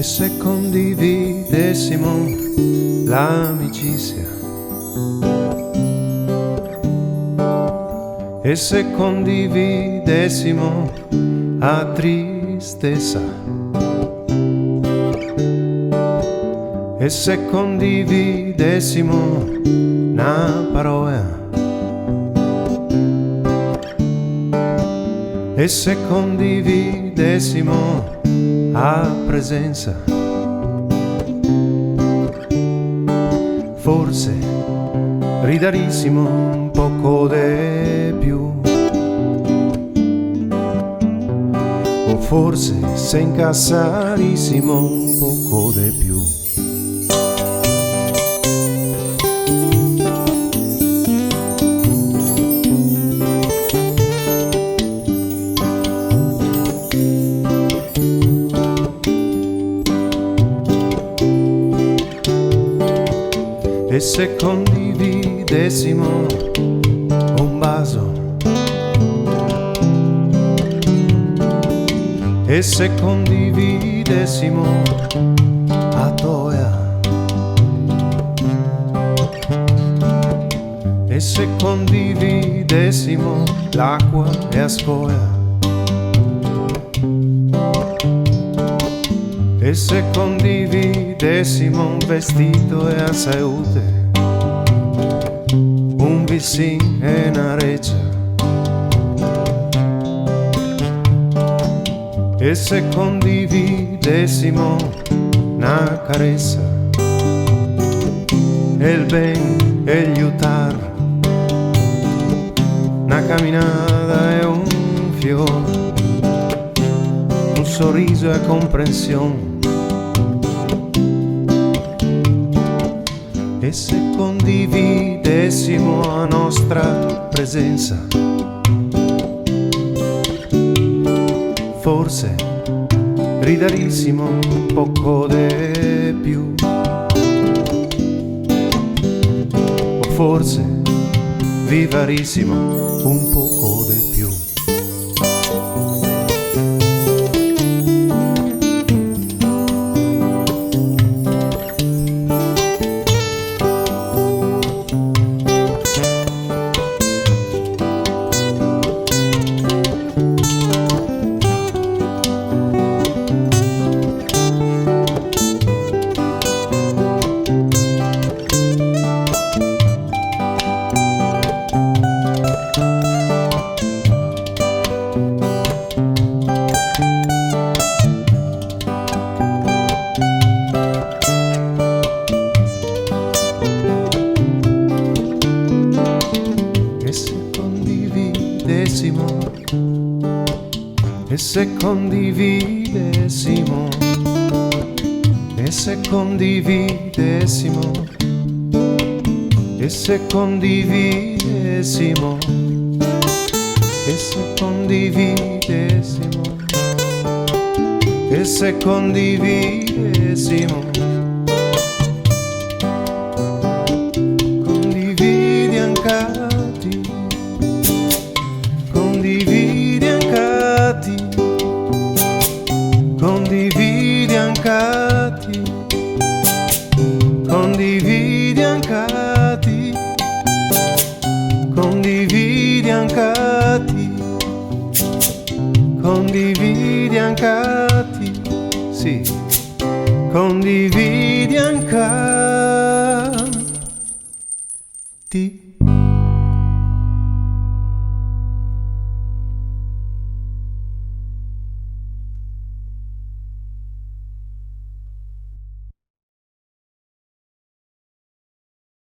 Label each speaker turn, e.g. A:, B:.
A: E se condividessimo l'amicizia, e se condividessimo la tristezza, e se condividessimo una parola, e se condividessimo la presenza, forse ridarissimo un poco di più, o forse se incassarissimo un poco di più. E se condividessimo un vaso, e se condividessimo la toia, e se condividessimo l'acqua e la scoia, e se condividessimo un vestito e la salute, un vicino e una reccia, e se condividessimo una carezza, e il ben e gli aiutar, una camminata e un fiore, un sorriso e comprensione. E se condividessimo la nostra presenza, forse ridarissimo un poco di più, o forse vivarissimo un poco di più. E se condividessimo, e se condividessimo, e se condividessimo, e se condividessimo, e se condividessimo, condividi anche te, condividi anche te, condividi anche te, condividi anche te, condividi anche te, condividi anche te, sì, condividi anche te.